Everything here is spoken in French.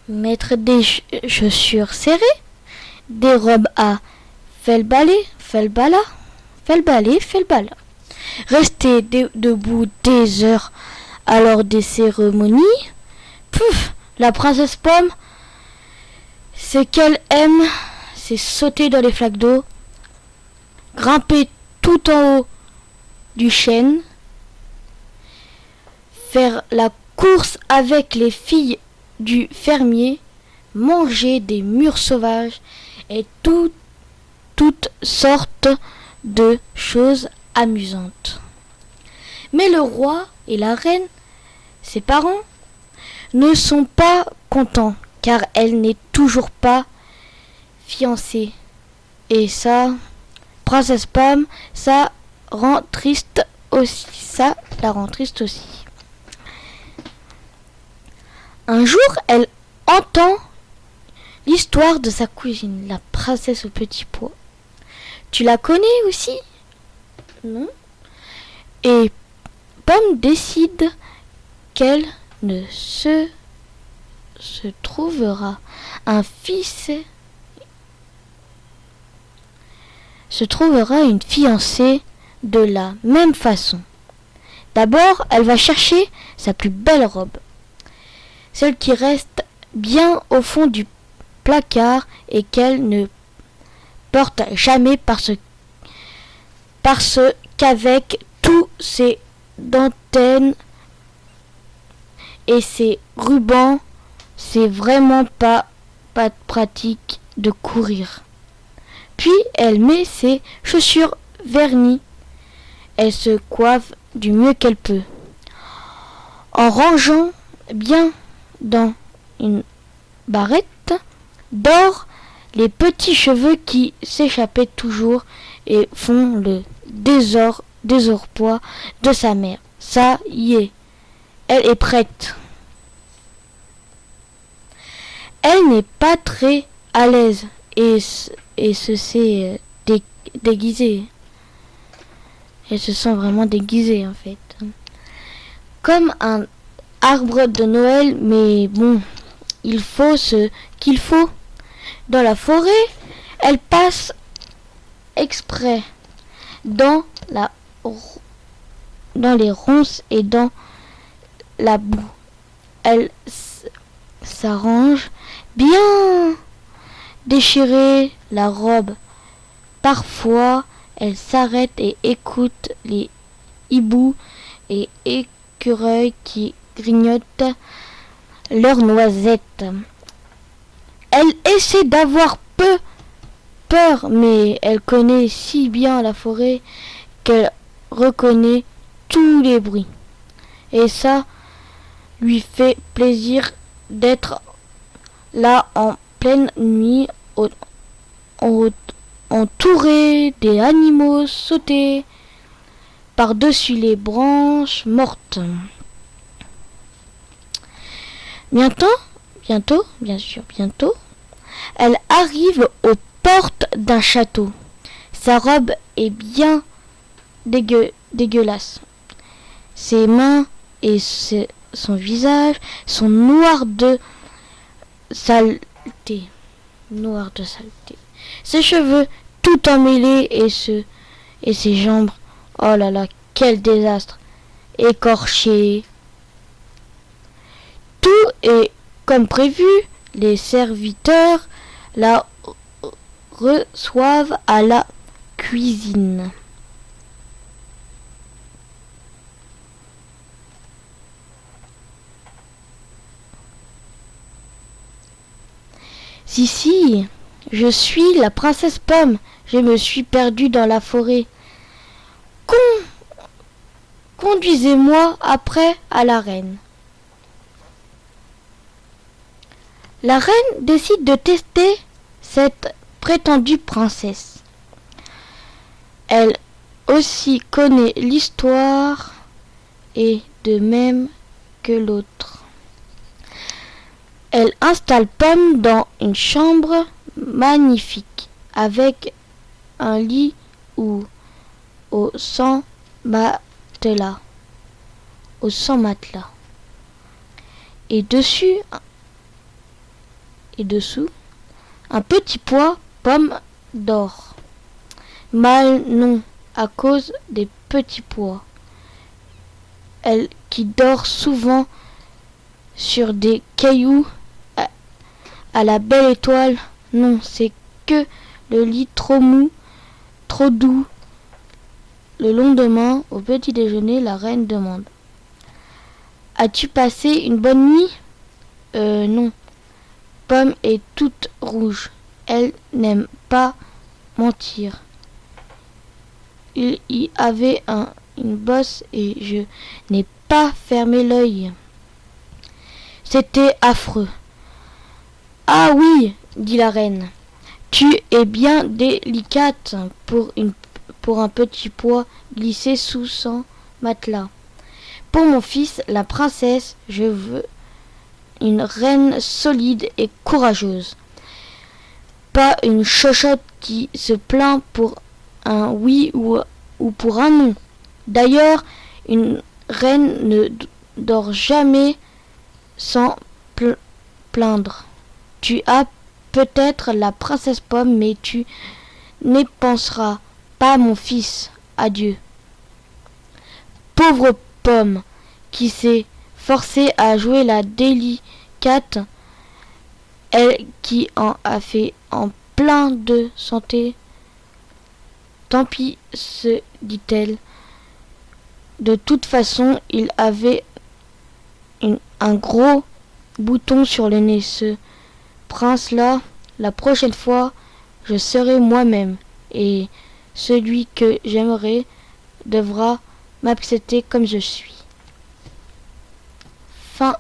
mettre des chaussures serrées, des robes à felbalé, felbala. Rester debout des heures lors des cérémonies. Pouf, la princesse Pomme, ce qu'elle aime, c'est sauter dans les flaques d'eau, grimper tout en haut du chêne, faire la course avec les filles du fermier, manger des mûres sauvages et toutes sortes de choses amusantes. Mais le roi et la reine, ses parents, ne sont pas contents car elle n'est toujours pas fiancée. Et ça, princesse Pomme, ça rend triste aussi. Ça la rend triste aussi. Un jour, elle entend l'histoire de sa cousine, la princesse au petit pois. Tu la connais aussi? Non? Et Pomme décide qu'elle ne se trouvera une fiancée de la même façon. D'abord, elle va chercher sa plus belle robe, celle qui reste bien au fond du placard et qu'elle ne porte jamais parce qu'avec tous ses dentelles et ses rubans, c'est vraiment pas pratique de courir. Puis elle met ses chaussures vernies. Elle se coiffe du mieux qu'elle peut, en rangeant bien dans une barrette d'or les petits cheveux qui s'échappaient toujours et font le désarroi de sa mère. Ça y est, elle est prête. Elle n'est pas très à l'aise et se sait déguisée. Elle se sent vraiment déguisée en fait. Comme un arbre de Noël, mais bon, il faut ce qu'il faut. Dans la forêt, elle passe exprès dans les ronces et dans la boue. Elle s'arrange bien déchirer la robe. Parfois, elle s'arrête et écoute les hiboux et écureuils qui grignotent leurs noisettes. Elle essaie d'avoir peu peur, mais elle connaît si bien la forêt qu'elle reconnaît tous les bruits. Et ça lui fait plaisir d'être là en pleine nuit, entourée des animaux sauter par-dessus les branches mortes. Bientôt, elle arrive aux portes d'un château. Sa robe est bien dégueulasse. Ses mains et son visage sont noirs de saleté. Ses cheveux tout emmêlés et ses jambes, oh là là, quel désastre, écorchées. Tout est comme prévu, les serviteurs la reçoivent à la cuisine. Si, je suis la princesse Pomme, je me suis perdue dans la forêt. Conduisez-moi après à la reine. La reine décide de tester cette prétendue princesse. Elle aussi connaît l'histoire et de même que l'autre. Elle installe Pomme dans une chambre magnifique avec un lit au 100 matelas. Et dessus et dessous. Un petit pois, pomme d'or. Mâle, non, à cause des petits pois. Elle qui dort souvent sur des cailloux à la belle étoile. Non, c'est que le lit trop mou, trop doux. Le lendemain, au petit déjeuner, la reine demande: As-tu passé une bonne nuit? Non. Pomme est toute rouge. Elle n'aime pas mentir. Il y avait une bosse et je n'ai pas fermé l'œil. C'était affreux. Ah oui, dit la reine, tu es bien délicate pour un petit pois glissé sous son matelas. Pour mon fils, la princesse, je veux une reine solide et courageuse. Pas une chochotte qui se plaint pour un oui ou pour un non. D'ailleurs, une reine ne dort jamais sans plaindre. Tu as peut-être la princesse Pomme, mais tu n'y penseras pas, mon fils. Adieu. Pauvre Pomme, qui s'est forcée à jouer la délicate, elle qui en a fait en plein de santé. Tant pis, se dit-elle. De toute façon, il avait un gros bouton sur le nez, ce prince-là. La prochaine fois, je serai moi-même, et celui que j'aimerais devra m'accepter comme je suis. Fin.